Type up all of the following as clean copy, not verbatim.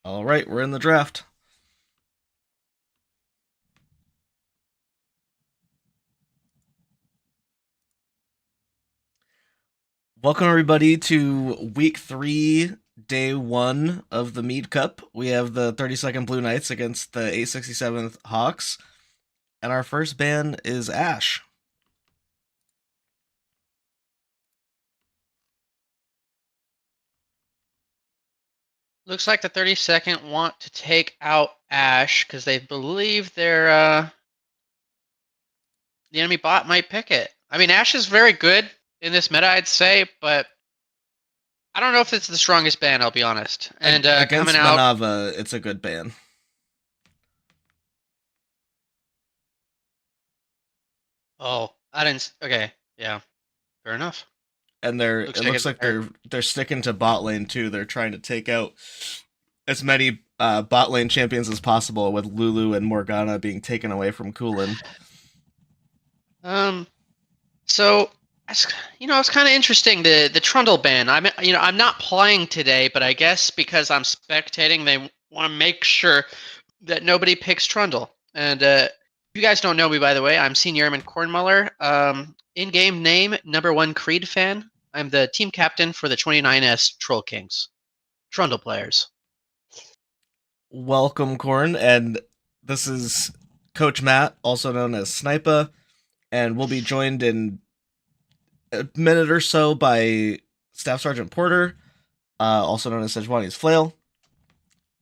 All right, we're in the draft. Welcome everybody to week 3, day 1 of the Mead Cup. We have the 32nd Blue Knights against the 867th Hawks, and our first ban is Ash. Looks like the 32nd want to take out Ash because they believe the enemy bot might pick it. I mean, Ash is very good in this meta, I'd say, but I don't know if it's the strongest ban, I'll be honest. And coming Against out, Manava, it's a good ban. I didn't. Okay, yeah, fair enough. And Looks it like looks it's like they're sticking to bot lane too. They're trying to take out as many bot lane champions as possible, with Lulu and Morgana being taken away from Kulin. um. So, it's kind of interesting the Trundle ban. I'm not playing today, but I guess because I'm spectating, they want to make sure that nobody picks Trundle. And if you guys don't know me, by the way, I'm Senior Airman Cornmuller. In-game name, #1 Creed fan. I'm the team captain for the 29S Troll Kings. Trundle players. Welcome, Corn, and this is Coach Matt, also known as Snipa, and we'll be joined in a minute or so by Staff Sergeant Porter, also known as Sejuani's Flail.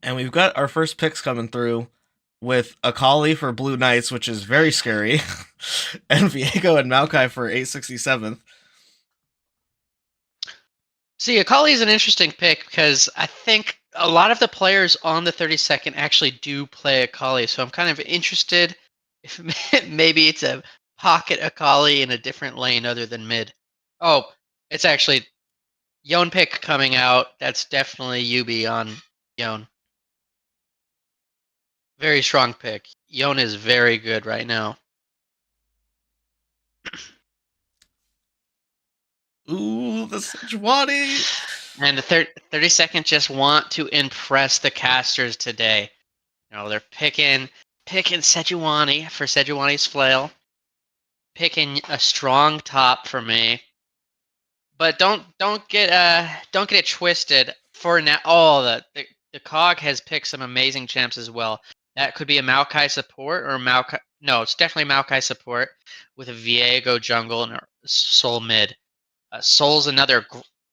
And we've got our first picks coming through with Akali for Blue Knights, which is very scary, and Viego and Maokai for 867th. See, Akali is an interesting pick because I think a lot of the players on the 32nd actually do play Akali. So I'm kind of interested if maybe it's a pocket Akali in a different lane other than mid. Oh, it's actually Yon pick coming out. That's definitely Yubi on Yon. Very strong pick. Yon is very good right now. Ooh, the Sejuani! And the 32nd just want to impress the casters today. They're picking Sejuani for Sejuani's flail, picking a strong top for me. But don't get it twisted. For now, the COG has picked some amazing champs as well. That could be a Maokai support or Maokai. No, it's definitely Maokai support with a Viego jungle and a Soul mid. Soul's another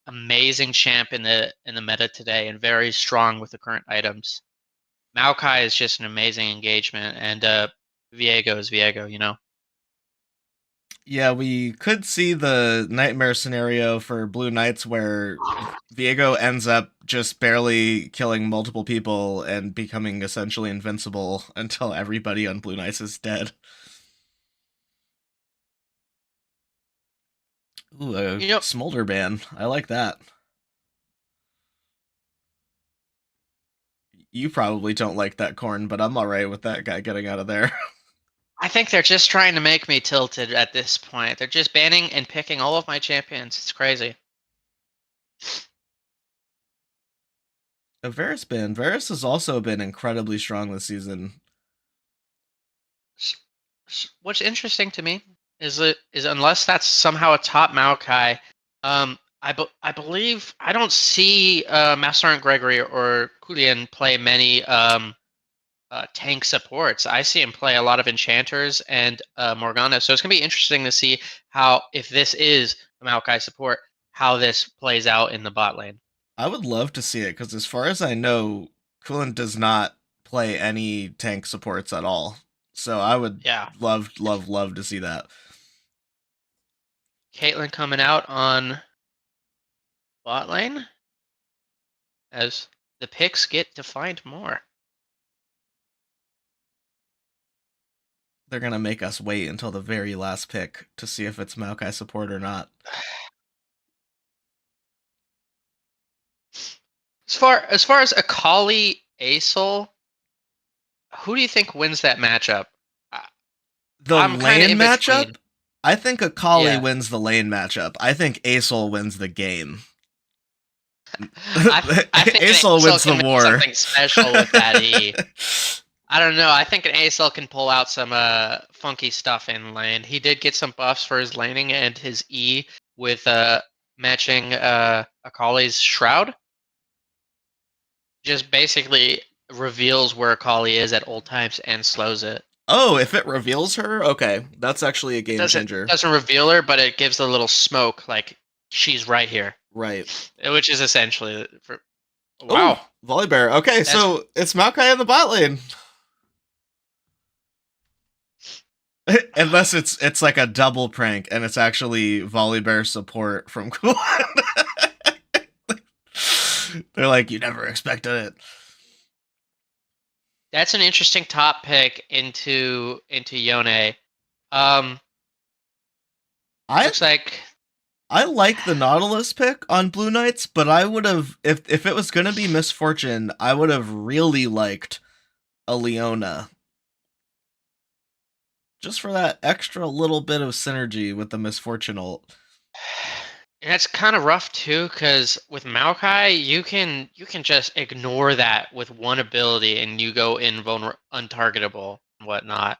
amazing champ in the meta today and very strong with the current items. Maokai is just an amazing engagement, and Viego is Viego. Yeah, we could see the nightmare scenario for Blue Knights where Viego ends up just barely killing multiple people and becoming essentially invincible until everybody on Blue Knights is dead. Ooh, a You know, smolder ban. I like that. You probably don't like that Corn, but I'm alright with that guy getting out of there. I think they're just trying to make me tilted at this point. They're just banning and picking all of my champions. It's crazy. A Varus ban. Varus has also been incredibly strong this season. What's interesting to me is unless that's somehow a top Maokai, I believe I don't see Master Sergeant Gregory or Kulian play many tank supports. I see him play a lot of enchanters and Morgana. So it's gonna be interesting to see how, if this is a Maokai support, how this plays out in the bot lane. I would love to see it because, as far as I know, Coolant does not play any tank supports at all. So I would Yeah, love to see that. Caitlyn coming out on bot lane as the picks get to find more. They're gonna make us wait until the very last pick to see if it's Maokai support or not. As far as Akali Asol, who do you think wins that matchup? I- The I'm kind of lane in matchup, between. I think Akali Yeah. wins the lane matchup. I think Asol wins the game. I think an Acel ASL wins the can make war. something special with that E. I don't know. I think an ASL can pull out some funky stuff in lane. He did get some buffs for his laning and his E with matching Akali's Shroud. Just basically reveals where Akali is at all times and slows it. Oh, if it reveals her, okay, that's actually a It game doesn't changer. doesn't reveal her, but it gives a little smoke like she's right here, Right. which is essentially for Oh, wow. Volibear. Okay, That's so it's Maokai in the bot lane. Unless it's like a double prank and it's actually Volibear support from Kulan. They're like, you never expected it. that's an interesting top pick into Yone. Um, I looks like I like the Nautilus pick on Blue Knights, but I would have if it was gonna be Misfortune, I would have really liked a Leona. Just for that extra little bit of synergy with the Misfortune ult. that's kind of rough too, because with Maokai, you can just ignore that with one ability and you go untargetable and whatnot.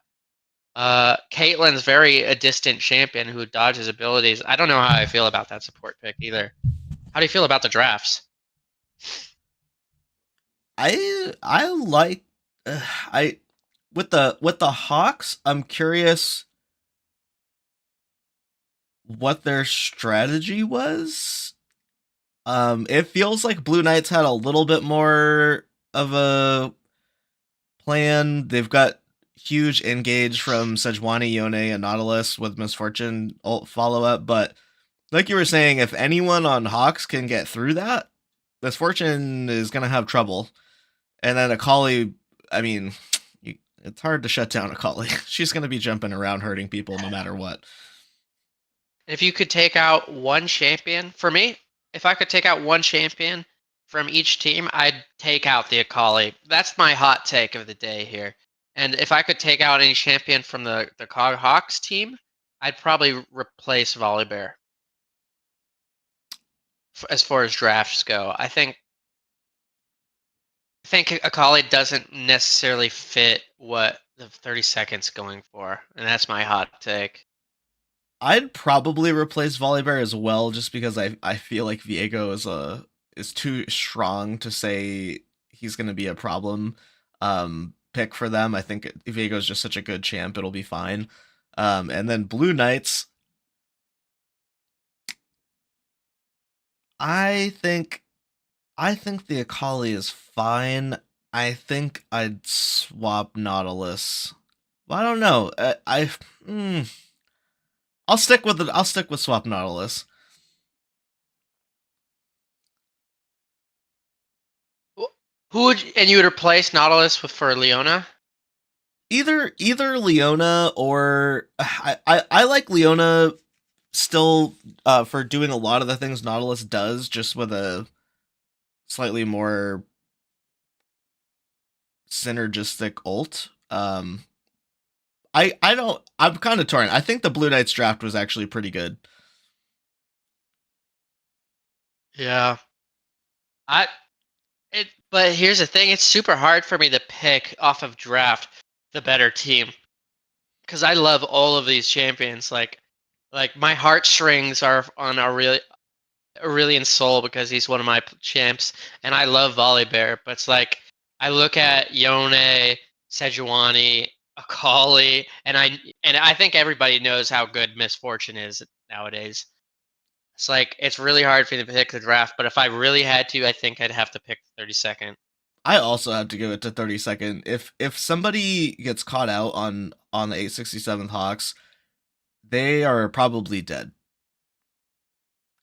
Caitlyn's very a distant champion who dodges abilities. I don't know how I feel about that support pick either. How do you feel about the drafts? I like I with the Hawks, I'm curious what their strategy was. It feels like Blue Knights had a little bit more of a plan. They've got huge engage from Sejuani, Yone, and Nautilus with Misfortune ult follow up, but like you were saying, if anyone on Hawks can get through that, Misfortune is gonna have trouble. And then Akali, I mean, it's hard to shut down Akali. She's gonna be jumping around hurting people no matter what. If you could take out one champion, for me, if I could take out one champion from each team, I'd take out the Akali. That's my hot take of the day here. And if I could take out any champion from the COG Hawks team, I'd probably replace Volibear as far as drafts go. I think Akali doesn't necessarily fit what the 30 seconds going for, and that's my hot take. I'd probably replace Volibear as well, just because I feel like Viego is too strong to say he's gonna be a problem pick for them. I think Viego is just such a good champ; it'll be fine. And then Blue Knights, I think I think the Akali is fine. I think I'd swap Nautilus. Well, I don't know. Mm, I'll stick with it. I'll stick with swap Nautilus. Who would and you would replace Nautilus with for Leona? Either Leona or I like Leona still for doing a lot of the things Nautilus does, just with a slightly more synergistic ult. I don't. I'm kind of torn. I think the Blue Knights draft was actually pretty good. Yeah. I but here's the thing, it's super hard for me to pick off of draft the better team because I love all of these champions. Like my heartstrings are on Aurelian Soul because he's one of my champs, and I love Volibear. But it's like I look at Yone, Sejuani, Akali, and I think everybody knows how good Misfortune is nowadays. It's like it's really hard for me to pick the draft, but if I really had to, I think I'd have to pick the 32nd. I also have to give it to 30 second. If somebody gets caught out on the 867th Hawks, they are probably dead.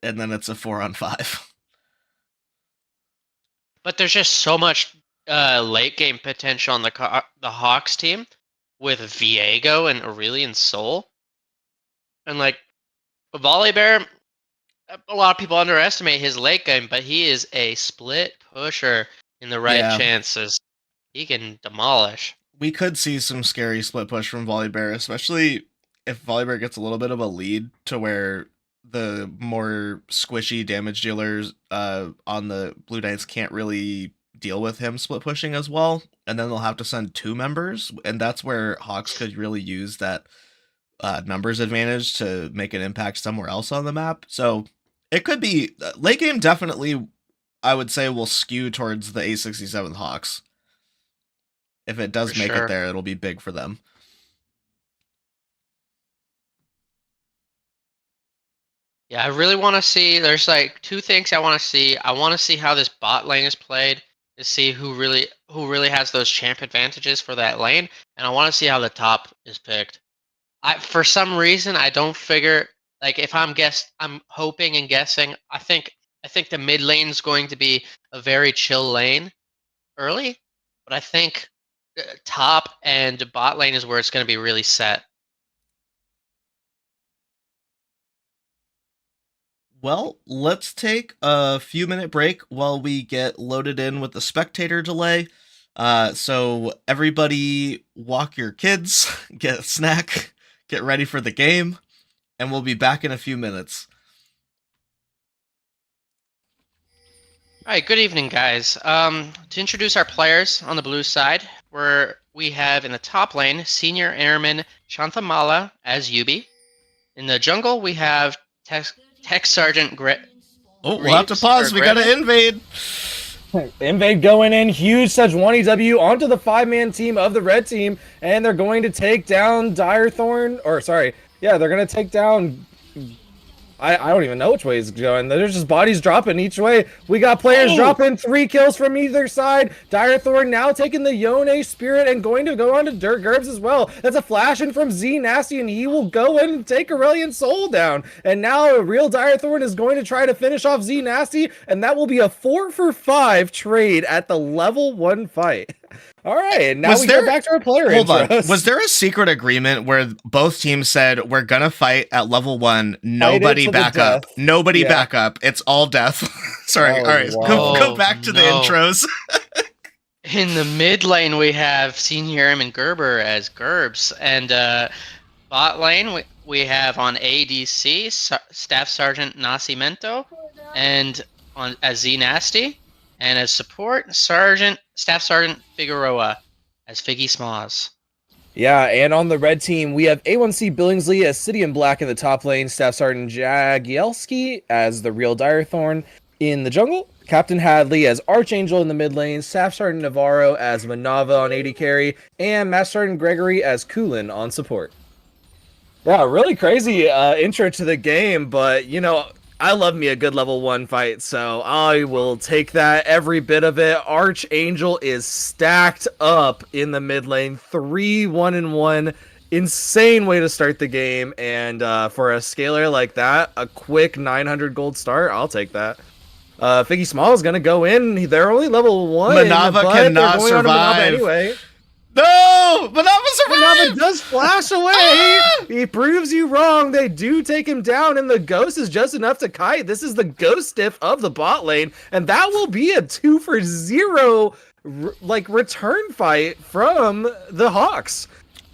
And then it's a 4-on-5. But there's just so much late game potential on the Hawks team with Viego and Aurelian Soul, and like Volibear. A lot of people underestimate his late game, but he is a split pusher in the right Yeah, chances. He can demolish. we could see some scary split push from Volibear, especially if Volibear gets a little bit of a lead to where the more squishy damage dealers on the Blue Knights can't really deal with him split pushing as well, and then they'll have to send 2 members, and that's where Hawks could really use that numbers advantage to make an impact somewhere else on the map. So it could be late game. Definitely, I would say will skew towards the A67 Hawks. If it does For make it sure. there, it'll be big for them. Yeah, I really want to see. There's like two things I want to see. I want to see how this bot lane is played to see who really has those champ advantages for that lane, and I want to see how the top is picked. For some reason I don't figure, like, if I'm hoping and guessing. I think the mid lane is going to be a very chill lane early, but I think top and bot lane is where it's going to be really set. Well, let's take a few minute break while we get loaded in with the spectator delay. So everybody walk your kids, get a snack, get ready for the game, and we'll be back in a few minutes. All right, good evening, guys. To introduce our players on the blue side, we have in the top lane Senior Airman Shantamala as Yubi. In the jungle, we have Tech Sergeant Oh, we'll have to Greaves, pause. or We gotta Griff. invade. Invade going in, huge Sejuani W onto the 5-man team of the red team, and they're going to take down Direthorn, or sorry, yeah, they're going to take down, I don't even know which way he's going. There's just bodies dropping each way. We got players dropping 3 kills from either side. Direthorn now taking the Yone Spirit and going to go on to Dirt Gerbs as well. That's a flash in from Z Nasty, and he will go in and take Aurelion Soul down. And now a real Direthorn is going to try to finish off Z Nasty, and that will be a 4-for-5 trade at the level 1 fight. All right, now we go back to our player Hold intros. on. Was there a secret agreement where both teams said we're gonna fight at level 1, nobody back up, nobody back up, it's all death? Sorry. Oh, all right, wow. go back to the intros. In the mid lane, we have Senior Airman Gerber as Gerbs, and bot lane we have on ADC Staff Sergeant Nascimento, and as Z Nasty, and as support Staff Sergeant Figueroa as Figgy Smalls. Yeah, and on the red team, we have A1C Billingsley as City in Black in the top lane, Staff Sergeant Jagielski as the real Direthorn in the jungle, Captain Hadley as Archangel in the mid lane, Staff Sergeant Navarro as Manava on AD carry, and Master Sergeant Gregory as Kulin on support. Yeah, really crazy intro to the game, but, you know, I love me a good level 1 fight, so I will take that, every bit of it. Archangel is stacked up in the mid lane, 3 1-1, insane way to start the game, and for a scaler like that, a quick 900 gold start, I'll take that. Figgy Small is gonna go in. They're only level 1. Manava cannot survive. Anyway. No! Manava survived! Manava does flash away! He proves you wrong. They do take him down, and the ghost is just enough to kite. This is the ghost diff of the bot lane, and that will be a 2-for-0 return fight from the Hawks.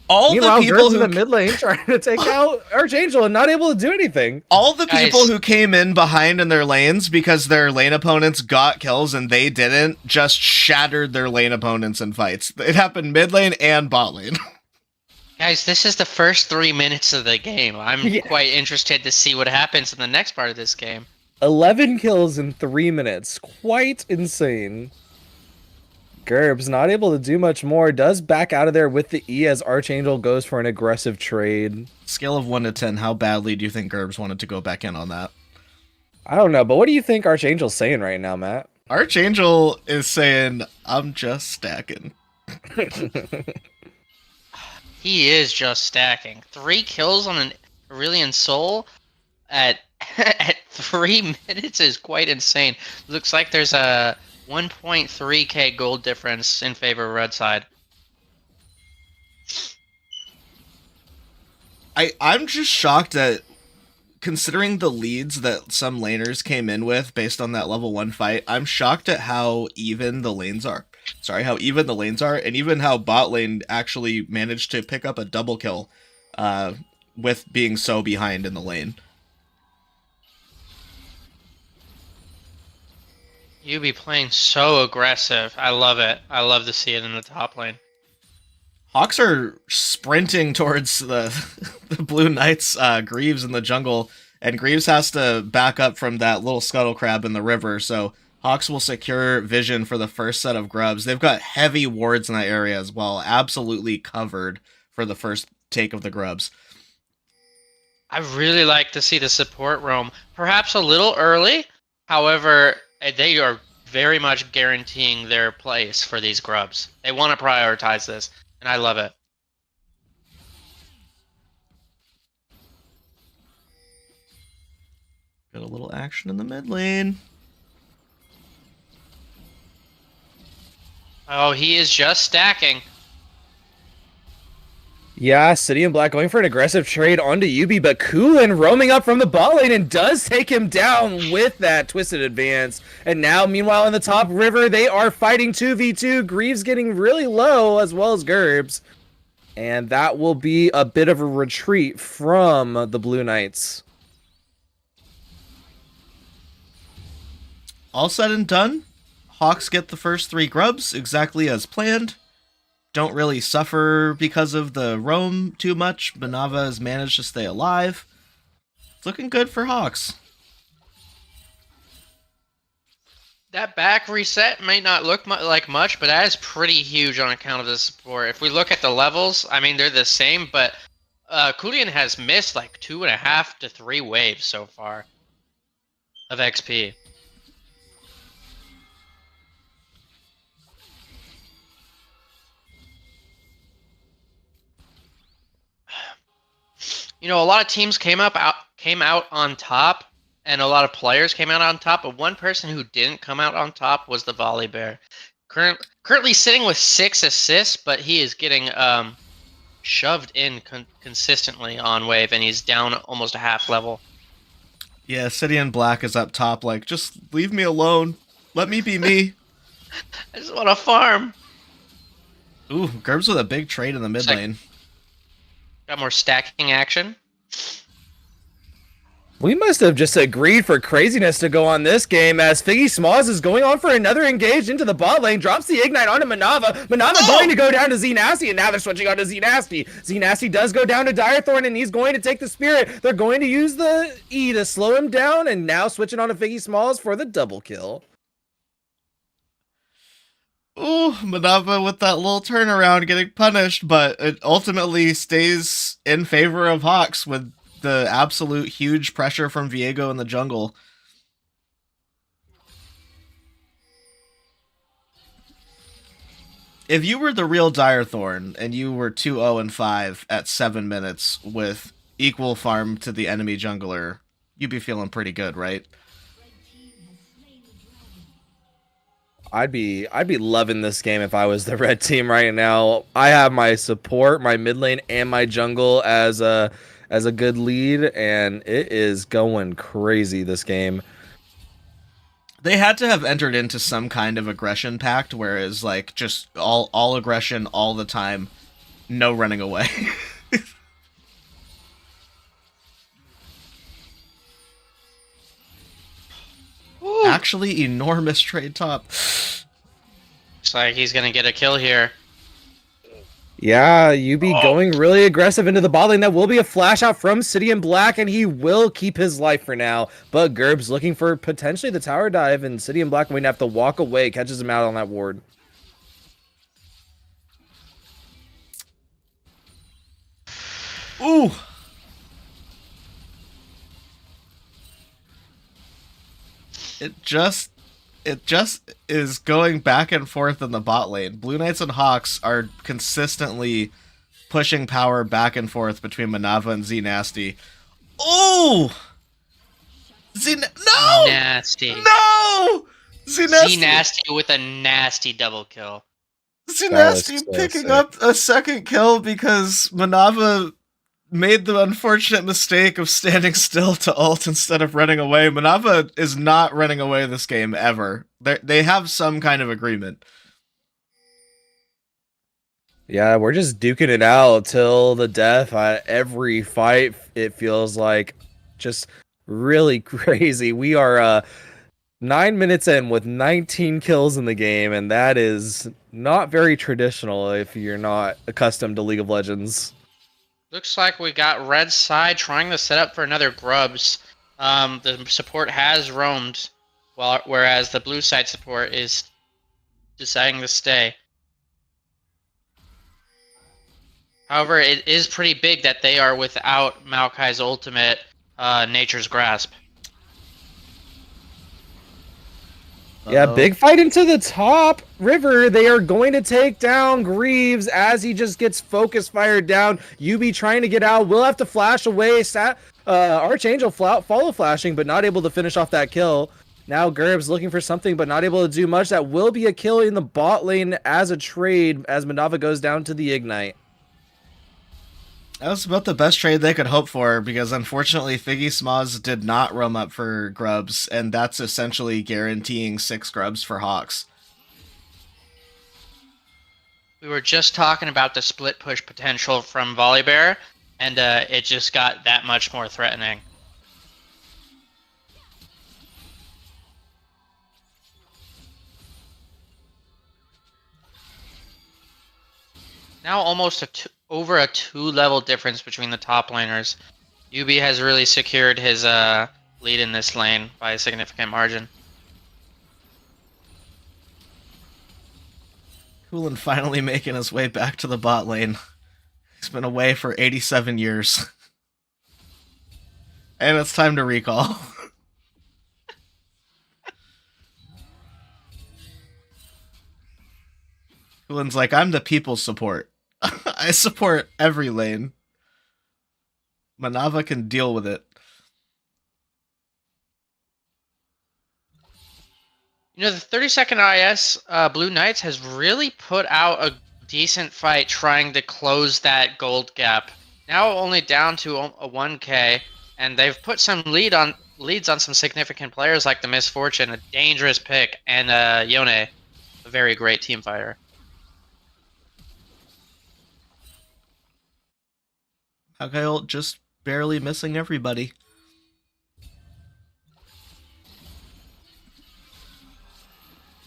Meanwhile, the people in the mid lane trying to take out Archangel and not able to do anything. All the people who came in behind in their lanes because their lane opponents got kills and they didn't, just shattered their lane opponents in fights. It happened mid lane and bot lane. Guys, this is the first 3 minutes of the game. I'm quite interested to see what happens in the next part of this game. 11 kills in 3 minutes. Quite insane. Gerbs not able to do much more, does back out of there with the E as Archangel goes for an aggressive trade. Scale of 1 to 10, how badly do you think Gerbs wanted to go back in on that? I don't know, but what do you think Archangel's saying right now, Matt? Archangel is saying, I'm just stacking. He is just stacking. 3 kills on an Aurelion Soul at 3 minutes is quite insane. Looks like there's a 1.3k gold difference in favor of red side. I'm just shocked at, considering the leads that some laners came in with based on that level 1 fight, I'm shocked at how even the lanes are. How even the lanes are, and even how bot lane actually managed to pick up a double kill with being so behind in the lane. You be playing so aggressive. I love it. I love to see it in the top lane. Hawks are sprinting towards the the Blue Knights, Greaves in the jungle, and Greaves has to back up from that little scuttle crab in the river, so Hawks will secure vision for the first set of grubs. They've got heavy wards in that area as well, absolutely covered for the first take of the grubs. I really like to see the support roam. Perhaps a little early. However, they are very much guaranteeing their place for these grubs. They want to prioritize this, and I love it. Got a little action in the mid lane. Oh, he is just stacking. Yeah, City and Black going for an aggressive trade onto Yubi, but Kulin roaming up from the bot lane and does take him down with that twisted advance. And now, meanwhile, in the top river, they are fighting 2v2. Greaves getting really low, as well as Gerbs. And that will be a bit of a retreat from the Blue Knights. All said and done, Hawks get the first 3 grubs exactly as planned. Don't really suffer because of the roam too much. Manava has managed to stay alive. It's looking good for Hawks. That back reset may not look like much, but that is pretty huge on account of the support. If we look at the levels, I mean, they're the same, but Kulian has missed like 2.5 to 3 waves so far of XP. You know, a lot of teams came out on top, and a lot of players came out on top, but one person who didn't come out on top was the Volley Bear. Currently sitting with 6 assists, but he is getting shoved in consistently on wave, and he's down almost a half level. Yeah, City and Black is up top, like, just leave me alone. Let me be me. I just want to farm. Ooh, Gerbs with a big trade in the mid lane. Got more stacking action. We must have just agreed for craziness to go on this game, as Figgy Smalls is going on for another engage into the bot lane, drops the Ignite onto Manava. Manava going to go down to Z-Nasty, and now they're switching on to Z-Nasty. Z-Nasty does go down to Direthorn, and he's going to take the Spirit. They're going to use the E to slow him down, and now switching on to Figgy Smalls for the double kill. Ooh, Manava with that little turnaround getting punished, but it ultimately stays in favor of Hawks with the absolute huge pressure from Viego in the jungle. If you were the real Direthorn and you were 2-0-5 at 7 minutes with equal farm to the enemy jungler, you'd be feeling pretty good, right? I'd be loving this game if I was the red team right now. I have my support, my mid lane, and my jungle as a good lead, and it is going crazy this game. They had to have entered into some kind of aggression pact, whereas like just all aggression all the time, no running away. Actually, enormous trade top. Looks like he's gonna get a kill here. Yeah, Yubi going really aggressive into the bot lane. That will be a flash out from City and Black, and he will keep his life for now. But Gerbs looking for potentially the tower dive, and City and Black going to have to walk away, catches him out on that ward. Ooh! It just is going back and forth in the bot lane. Blue Knights and Hawks are consistently pushing power back and forth between Manava and Z-Nasty. Ooh! No! Nasty. No! Z-Nasty with a nasty double kill. Z-Nasty picking up a second kill because Manava made the unfortunate mistake of standing still to ult instead of running away. Manava is not running away this game ever. They have some kind of agreement. Yeah, we're just duking it out till the death. Every fight, it feels like just really crazy. We are 9 minutes in with 19 kills in the game, and that is not very traditional if you're not accustomed to League of Legends. Looks like we got red side trying to set up for another Grubs. The support has roamed, whereas the blue side support is deciding to stay. However, it is pretty big that they are without Maokai's ultimate, Nature's Grasp. Yeah, big fight into the top river. They are going to take down Greaves as he just gets focus fired down. Yubi trying to get out. Will have to flash away. Archangel follow flashing, but not able to finish off that kill. Now Gerb's looking for something, but not able to do much. That will be a kill in the bot lane as a trade as Manava goes down to the Ignite. That was about the best trade they could hope for, because unfortunately Figgy Smoz did not roam up for Grubs, and that's essentially guaranteeing 6 Grubs for Hawks. We were just talking about the split push potential from Volibear, and it just got that much more threatening. Now almost over a 2-level difference between the top laners. Yubi has really secured his lead in this lane by a significant margin. Coolin finally making his way back to the bot lane. He's been away for 87 years. And it's time to recall. Coolin's like, I'm the people's support. I support every lane. Manava can deal with it. You know, the 32nd IS Blue Knights has really put out a decent fight trying to close that gold gap. Now only down to a 1k, and they've put some leads on some significant players like the Misfortune, a dangerous pick, and Yone, a very great team fighter. Maokai just barely missing everybody.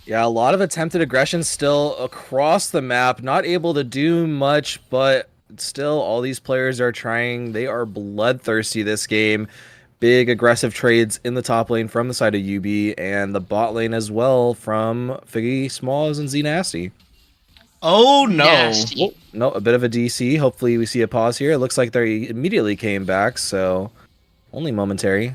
Yeah, a lot of attempted aggression still across the map. Not able to do much, but still all these players are trying. They are bloodthirsty this game. Big aggressive trades in the top lane from the side of UB and the bot lane as well from Figgy Smalls and Z Nasty. Oh no. Nasty. Oh, no, a bit of a DC. Hopefully we see a pause here. It looks like they immediately came back, so only momentary.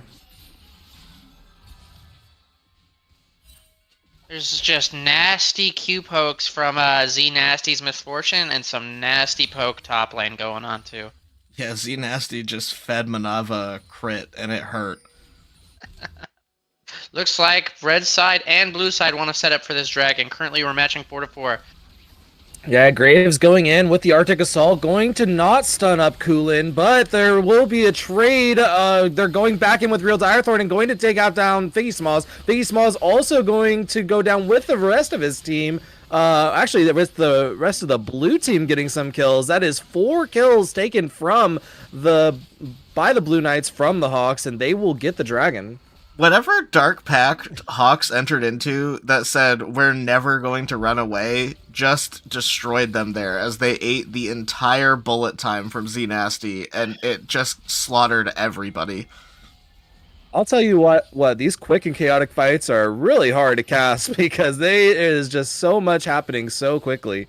There's just nasty Q pokes from Z Nasty's Misfortune and some nasty poke top lane going on too. Yeah, Z Nasty just fed Manava a crit and it hurt. Looks like red side and blue side want to set up for this dragon. Currently we're matching 4-4. Yeah, Graves going in with the Arctic Assault, going to not stun up Coolin, but there will be a trade. They're going back in with Real Direthorn and going to take out down Figgy Smalls. Figgy Smalls also going to go down with the rest of his team. Actually, with the rest of the blue team getting some kills. That is 4 kills taken by the Blue Knights from the Hawks, and they will get the dragon. Whatever dark pact Hawks entered into that said we're never going to run away just destroyed them there, as they ate the entire bullet time from Z Nasty and it just slaughtered everybody. I'll tell you what, these quick and chaotic fights are really hard to cast because it is just so much happening so quickly.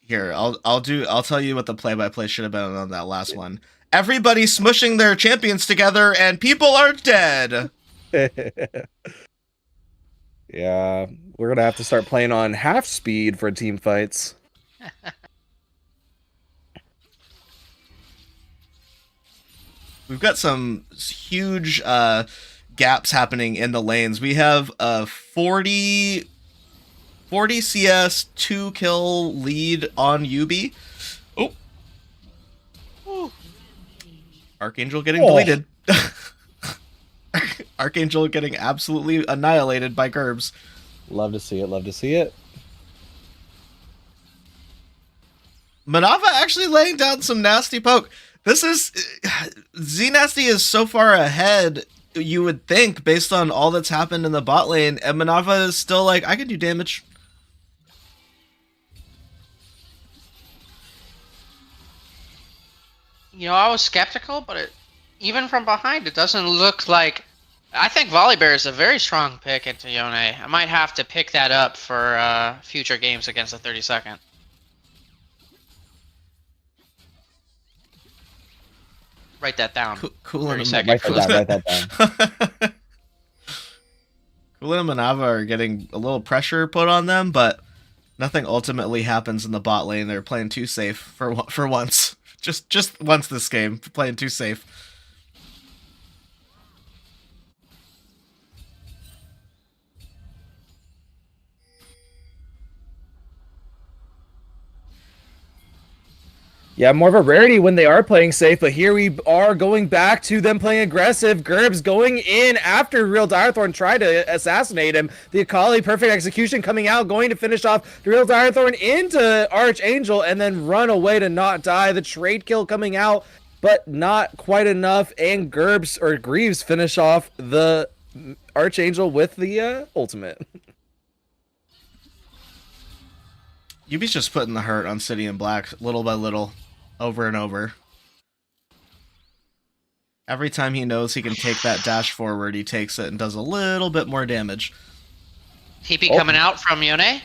Here, I'll tell you what the play-by-play should have been on that last one. Everybody smushing their champions together and people are dead. Yeah, we're gonna have to start playing on half speed for team fights. We've got some huge gaps happening in the lanes. We have a 40 CS 2 kill lead on Yubi. Oh. Ooh. Archangel getting deleted. Archangel getting absolutely annihilated by Gerbs. Love to see it, love to see it. Manava actually laying down some nasty poke. This is... Z Nasty is so far ahead you would think, based on all that's happened in the bot lane, Emanava is still like, I can do damage. You know, I was skeptical, but even from behind, it doesn't look like. I think Volibear is a very strong pick into Yone. I might have to pick that up for future games against the 32nd. Write that down. Cool 30 and second. Write that down. Cool and Manava are getting a little pressure put on them, but nothing ultimately happens in the bot lane. They're playing too safe for once. Just once this game, playing too safe. Yeah, more of a rarity when they are playing safe, but here we are going back to them playing aggressive. Gerbs going in after Real Direthorn tried to assassinate him. The Akali, perfect execution coming out, going to finish off the Real Direthorn into Archangel and then run away to not die. The trade kill coming out, but not quite enough. And Gerbs or Greaves finish off the Archangel with the ultimate. Yubi's just putting the hurt on City and Black little by little, over and over. Every time he knows he can take that dash forward, he takes it and does a little bit more damage. TP coming out from Yone.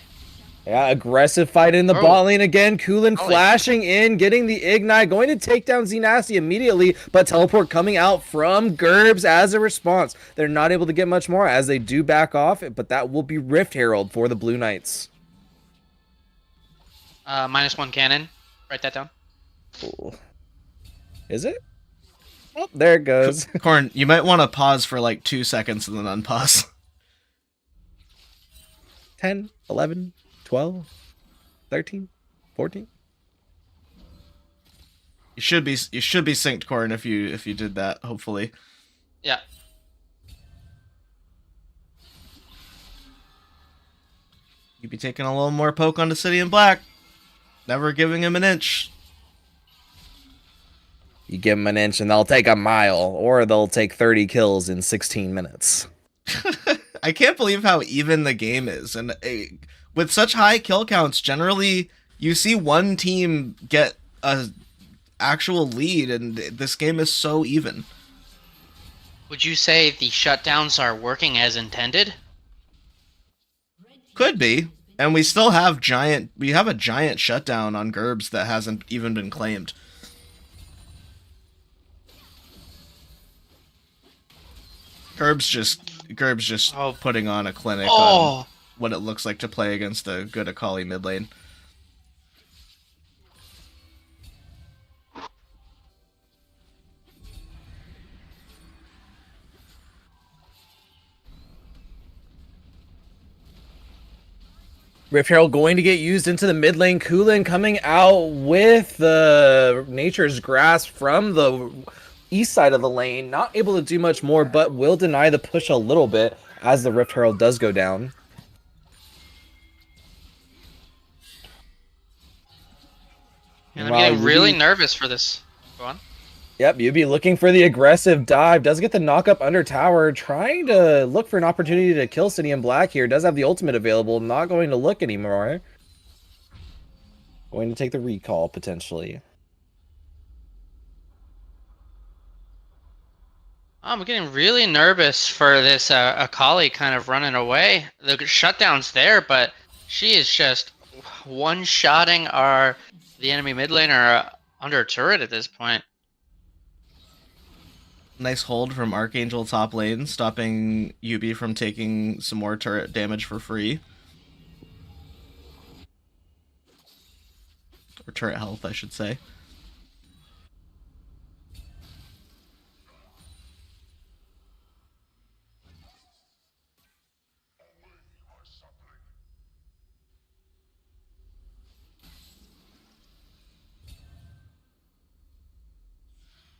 Yeah, aggressive fight in the bot lane again. Kulin flashing in, getting the Ignite, going to take down Xenasty immediately, but teleport coming out from Gerbs as a response. They're not able to get much more as they do back off, but that will be Rift Herald for the Blue Knights. -1 cannon. Write that down. Cool. Is it? Oh, there it goes. Corn, you might want to pause for like 2 seconds and then unpause. 10, 11, 12, 13, 14. You should be synced, Corn, if you did that, hopefully. Yeah. You'd be taking a little more poke on the City in Black. Never giving him an inch. You give them an inch and they'll take a mile, or they'll take 30 kills in 16 minutes. I can't believe how even the game is. And with such high kill counts, generally you see one team get a actual lead, and this game is so even. Would you say the shutdowns are working as intended? Could be. And we still have a giant shutdown on Gerbs that hasn't even been claimed. Gerbs just putting on a clinic on what it looks like to play against a good Akali mid lane. Rift Herald going to get used into the mid lane. Kulin coming out with the Nature's Grasp from the east side of the lane. Not able to do much more, but will deny the push a little bit as the Rift Herald does go down. And I'm getting really nervous for this. Go on. Yep, you'd be looking for the aggressive dive. Does get the knock up under tower. Trying to look for an opportunity to kill City in Black here. Does have the ultimate available. Not going to look anymore. Going to take the recall, potentially. I'm getting really nervous for this Akali kind of running away. The shutdown's there, but she is just one-shotting the enemy mid laner under turret at this point. Nice hold from Archangel top lane, stopping Yubi from taking some more turret damage for free. Or turret health, I should say.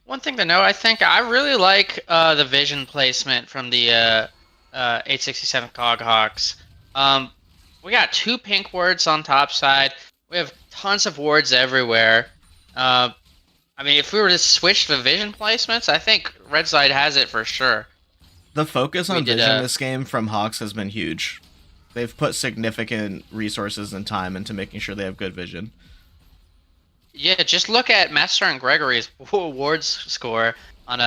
One thing to note, I think I really like the vision placement from the 867 COG Hawks. We got 2 pink wards on top side. We have tons of wards everywhere. I mean, if we were to switch the vision placements, I think red side has it for sure. The focus We on did, vision this game from Hawks has been huge. They've put significant resources and time into making sure they have good vision. Yeah, just look at Master and Gregory's awards score on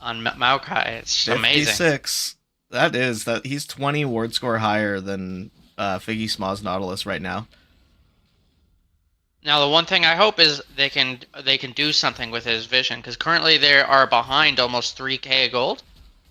Maokai. It's amazing. 56. That he's 20 ward score higher than Figgy Smaw's Nautilus right now. Now, the one thing I hope is they can do something with his vision, because currently they are behind almost 3k gold,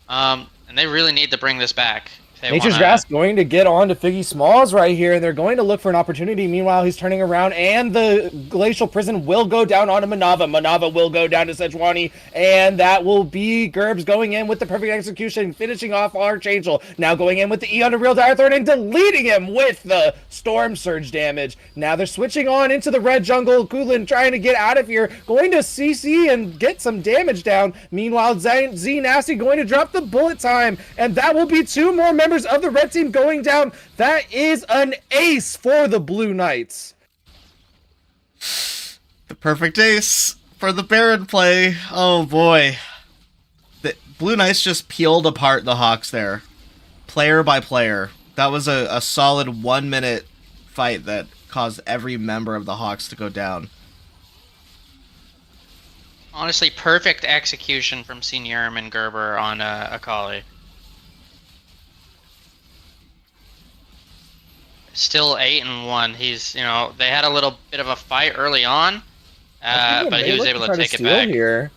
and they really need to bring this back. Nature's Grass going to get on to Figgy Smalls right here, and they're going to look for an opportunity. Meanwhile, he's turning around, and the Glacial Prison will go down onto Manava. Manava will go down to Sejuani, and that will be Gerbs going in with the perfect execution, finishing off Archangel. Now going in with the E on a Real Direthorn and deleting him with the Storm Surge damage. Now they're switching on into the red jungle. Kulin trying to get out of here, going to CC and get some damage down. Meanwhile, Z Nasty going to drop the bullet time, and that will be 2 more members of the red team going down. That is an ace for the Blue Knights. The perfect ace for the Baron play. Oh boy. The Blue Knights just peeled apart the Hawks there. Player by player. That was a solid 1-minute fight that caused every member of the Hawks to go down. Honestly, perfect execution from Seniorum and Gerber on Akali. Still 8-1. He's, they had a little bit of a fight early on, but he was able to take it back. Here.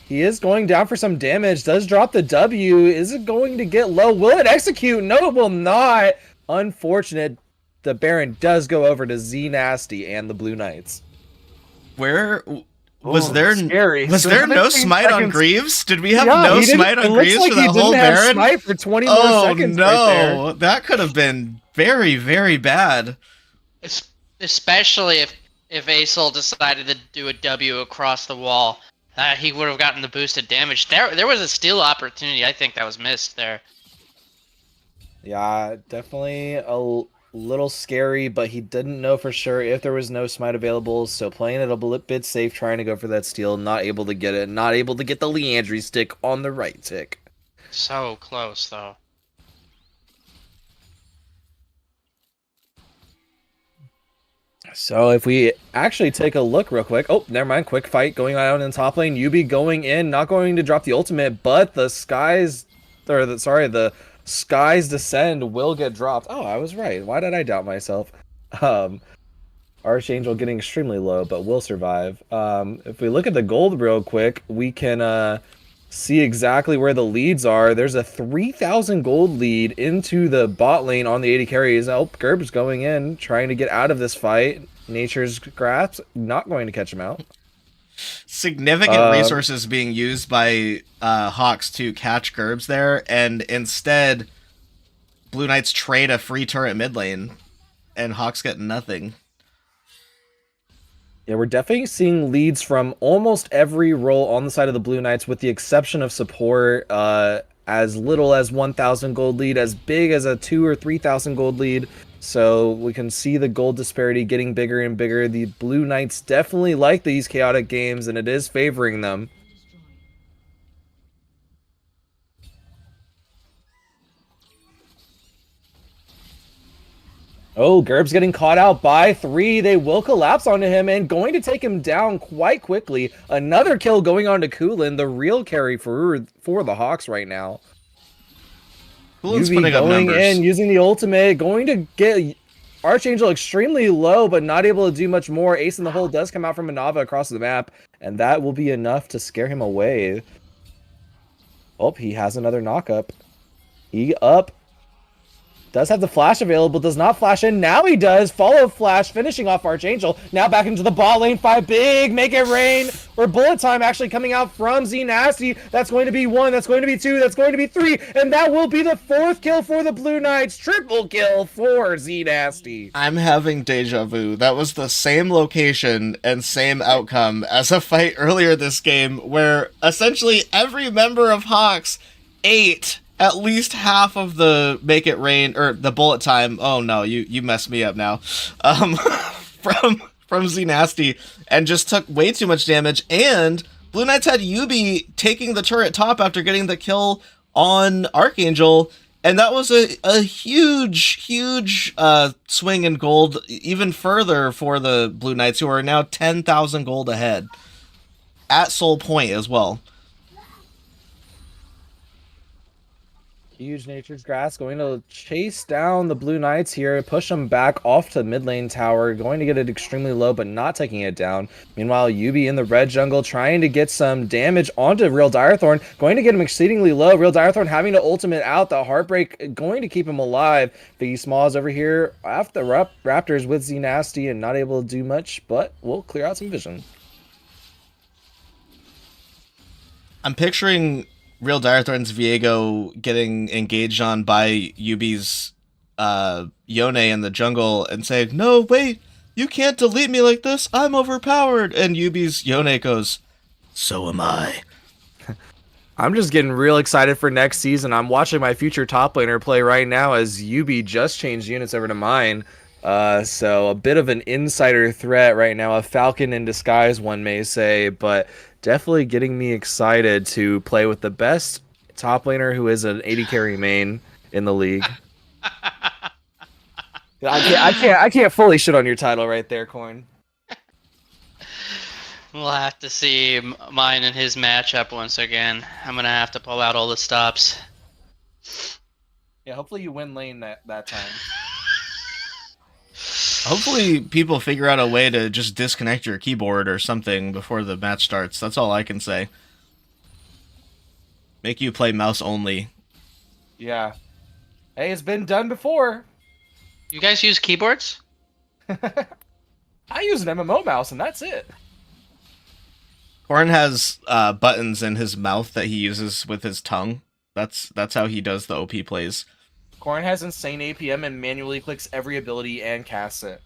He is going down for some damage. Does drop the W. Is it going to get low? Will it execute? No, it will not. Unfortunate. The Baron does go over to Z Nasty and the Blue Knights. Where was there? Scary. Was there no smite on Greaves? Did we have no smite on Greaves like for that whole Baron? Smite for 20 more seconds. Oh no, right there. That could have been very, very bad. Especially if Aesol decided to do a W across the wall, he would have gotten the boosted damage. There was a steal opportunity. I think that was missed there. Yeah, definitely a little scary, but he didn't know for sure if there was no smite available, so playing it a bit safe, trying to go for that steal, not able to get it, not able to get the Leandry stick on the right tick. So close, though. So if we actually take a look real quick, oh, never mind, quick fight going on in top lane, Yubi going in, not going to drop the ultimate, but the Sky's Descend will get dropped. Oh, I was right. Why did I doubt myself? Archangel getting extremely low, but will survive. If we look at the gold real quick, we can see exactly where the leads are. There's a 3,000 gold lead into the bot lane on the 80 carries. Oh, Gerb's going in, trying to get out of this fight. Nature's Grasp not going to catch him out. Significant resources being used by Hawks to catch Gerbs there, and instead Blue Knights trade a free turret mid lane, and Hawks get nothing. Yeah, we're definitely seeing leads from almost every role on the side of the Blue Knights, with the exception of support. As little as 1,000 gold lead, as big as a 2,000 or 3,000 gold lead. So we can see the gold disparity getting bigger and bigger. The Blue Knights definitely like these chaotic games, and it is favoring them. Oh, Gerb's getting caught out by 3. They will collapse onto him and going to take him down quite quickly. Another kill going on to Kulin, the real carry for the Hawks right now. Kulin's UV putting up going numbers. in, using the ultimate, going to get Archangel extremely low, but not able to do much more. Ace in the hole does come out from Manava across the map, and that will be enough to scare him away. Oh, he has another knock-up. He up. Does have the flash available, does not flash in. Now he does. Follow flash, finishing off Archangel. Now back into the bot lane. 5 big, make it rain. Or bullet time actually coming out from Z Nasty. That's going to be 1, that's going to be 2, that's going to be 3. And that will be the 4th kill for the Blue Knights. Triple kill for Z Nasty. I'm having deja vu. That was the same location and same outcome as a fight earlier this game where essentially every member of Hawks ate at least half of the make it rain or the bullet time. Oh no, you messed me up now. From Z Nasty, and just took way too much damage. And Blue Knights had Yubi taking the turret top after getting the kill on Archangel, and that was a huge swing in gold, even further for the Blue Knights, who are now 10,000 gold ahead at Soul Point as well. Huge Nature's Grass going to chase down the Blue Knights here, push them back off to mid lane tower, going to get it extremely low, but not taking it down. Meanwhile, Yubi in the red jungle trying to get some damage onto Real Direthorn, going to get him exceedingly low. Real Direthorn having to ultimate out, the Heartbreak going to keep him alive. Biggie Smalls over here after the Raptors with Z Nasty and not able to do much, but we'll clear out some vision. I'm picturing Real Direthorn's Viego getting engaged on by Yubi's Yone in the jungle and saying, "No, wait, you can't delete me like this. I'm overpowered." And Yubi's Yone goes, "So am I." I'm just getting real excited for next season. I'm watching my future top laner play right now as Yubi just changed units over to mine. So a bit of an insider threat right now, a falcon in disguise, one may say, but definitely getting me excited to play with the best top laner who is an 80 carry main in the league. I can't fully shit on your title right there, Corn. We'll have to see mine and his matchup once again. I'm gonna have to pull out all the stops. Yeah, hopefully you win lane that time. Hopefully people figure out a way to just disconnect your keyboard or something before the match starts. That's all I can say. Make you play mouse only. Yeah. Hey, it's been done before. You guys use keyboards? I use an MMO mouse and that's it. Corn has buttons in his mouth that he uses with his tongue. That's how he does the OP plays. Corn has insane APM and manually clicks every ability and casts it.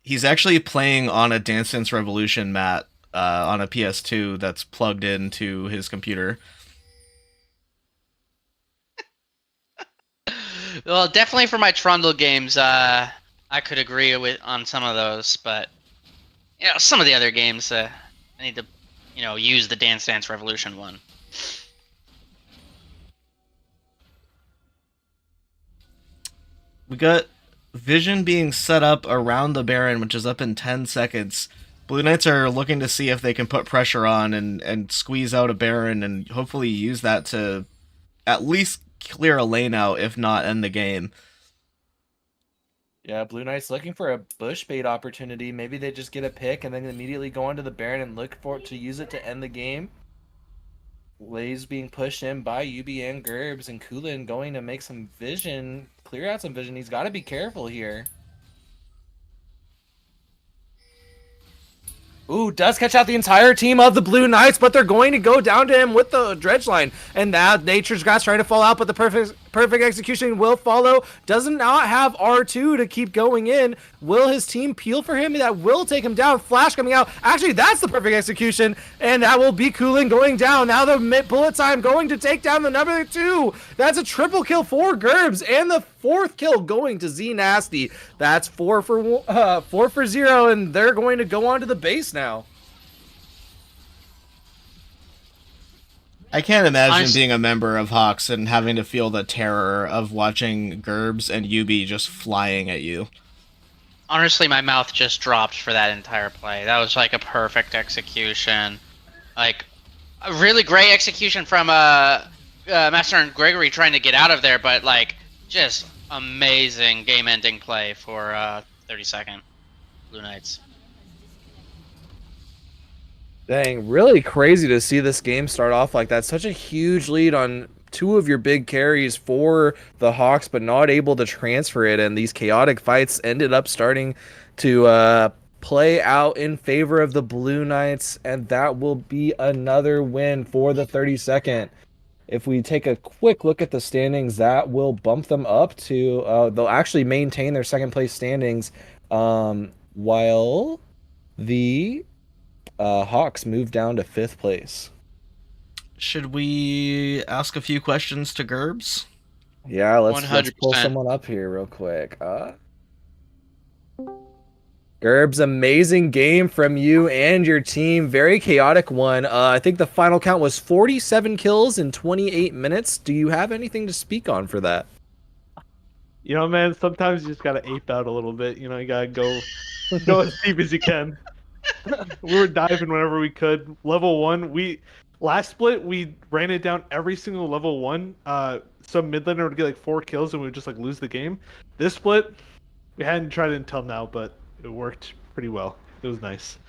He's actually playing on a Dance Dance Revolution mat on a PS2 that's plugged into his computer. Well, definitely for my Trundle games, I could agree with on some of those, but some of the other games, I need to, use the Dance Dance Revolution one. We got Vision being set up around the Baron, which is up in 10 seconds. Blue Knights are looking to see if they can put pressure on and squeeze out a Baron and hopefully use that to at least clear a lane out, if not end the game. Yeah, Blue Knights looking for a bush bait opportunity. Maybe they just get a pick and then immediately go onto the Baron and look for it to use it to end the game. Lays being pushed in by Yubi and Gerbs, and Kulin going to make some vision, clear out some vision. He's got to be careful here. Ooh, does catch out the entire team of the Blue Knights, but they're going to go down to him with the dredge line. And now Nature's Grass trying to fall out, but the perfect execution will follow. Does not have R2 to keep going in. Will his team peel for him? That will take him down. Flash coming out. Actually, that's the perfect execution, and that will be Kulin going down. Now the bullet time going to take down the number 2. That's a triple kill for Gerbs, and the 4th kill going to Z Nasty. That's 4 for 0, and they're going to go on to the base now. I can't imagine being a member of Hawks and having to feel the terror of watching Gerbs and Yubi just flying at you. Honestly, my mouth just dropped for that entire play. That was like a perfect execution. Like, a really great execution from Master and Gregory trying to get out of there, but like, just amazing game-ending play for 32nd Blue Knights. Dang, really crazy to see this game start off like that. Such a huge lead on 2 of your big carries for the Hawks, but not able to transfer it. And these chaotic fights ended up starting to play out in favor of the Blue Knights. And that will be another win for the 32nd. If we take a quick look at the standings, that will bump them up to, they'll actually maintain their second place standings, while the Hawks move down to 5th place. Should we ask a few questions to Gerbs? Yeah, let's pull someone up here real quick. Gerbs, amazing game from you and your team. Very chaotic one. I think the final count was 47 kills in 28 minutes. Do you have anything to speak on for that? You know, man, sometimes you just gotta ape out a little bit. You know, you gotta go as deep as you can. We were diving whenever we could. Level one, last split we ran it down every single level one. Some mid laner would get like 4 kills and we would just like lose the game. This split, we hadn't tried it until now, but it worked pretty well. It was nice.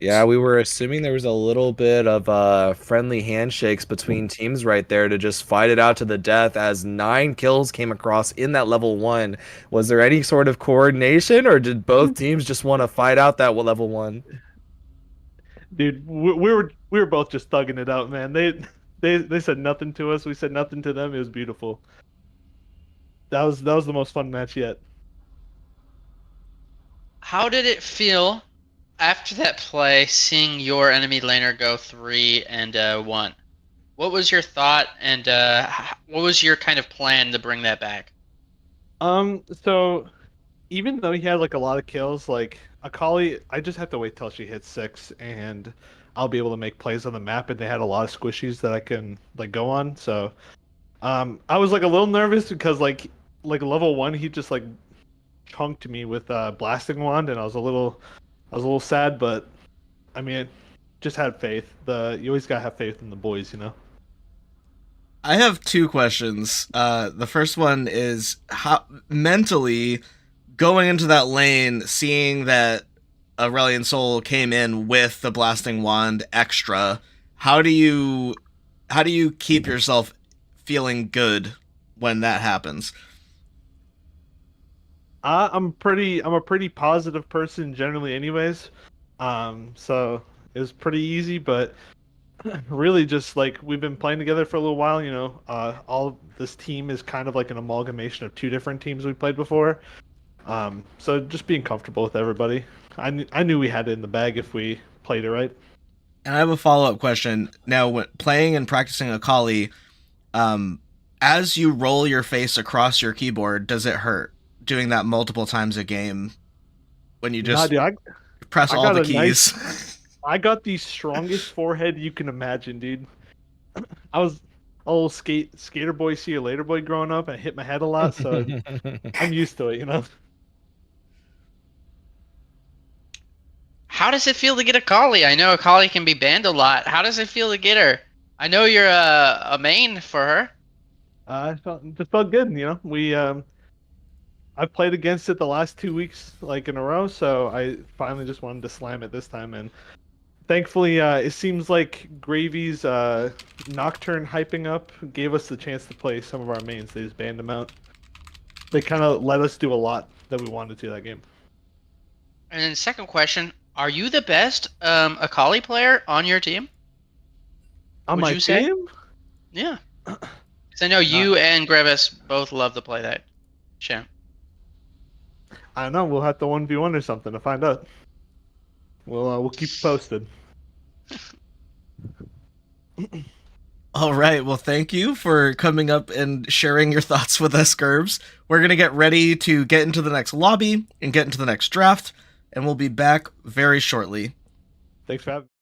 Yeah, we were assuming there was a little bit of friendly handshakes between teams right there to just fight it out to the death as 9 kills came across in that level 1. Was there any sort of coordination or did both teams just want to fight out that level 1? Dude, we were both just thugging it out, man. They said nothing to us. We said nothing to them. It was beautiful. That was the most fun match yet. How did it feel after that play, seeing your enemy laner go 3-1? What was your thought, and what was your kind of plan to bring that back? So even though he had like a lot of kills, like Akali, I just have to wait till she hits 6, and I'll be able to make plays on the map. And they had a lot of squishies that I can like go on. So, I was like a little nervous because like level 1, he just like chunked me with blasting wand, and I was a little sad, but I mean, just had faith. You always gotta have faith in the boys, you know. I have 2 questions. The first one is how mentally going into that lane, seeing that Aurelion Sol came in with the blasting wand extra. How do you keep yourself feeling good when that happens? I'm a pretty positive person generally, anyways. So it was pretty easy, but really just like we've been playing together for a little while, you know. All of this team is kind of like an amalgamation of 2 different teams we played before. So just being comfortable with everybody. I knew we had it in the bag if we played it right. And I have a follow-up question. Now, when playing and practicing Akali, as you roll your face across your keyboard, does it hurt doing that multiple times a game when you just Nah, dude, press I all got the a keys? I got the strongest forehead you can imagine, dude. I was a little skater boy, see you later boy growing up. I hit my head a lot, so I'm used to it, you know. How does it feel to get Akali? I know Akali can be banned a lot. How does it feel to get her? I know you're a main for her. Just felt good, you know. I've played against it the last 2 weeks, like in a row, so I finally just wanted to slam it this time, and thankfully, it seems like Gravy's Nocturne hyping up gave us the chance to play some of our mains. They just banned them out. They kind of let us do a lot that we wanted to that game. And then second question, are you the best Akali player on your team? On Would my you say? team? Yeah. Because I know you and Grevis both love to play that champ. I don't know. We'll have to 1v1 or something to find out. We'll keep you posted. All right. Well, thank you for coming up and sharing your thoughts with us, Gerbs. We're going to get ready to get into the next lobby and get into the next draft, and we'll be back very shortly. Thanks for having me.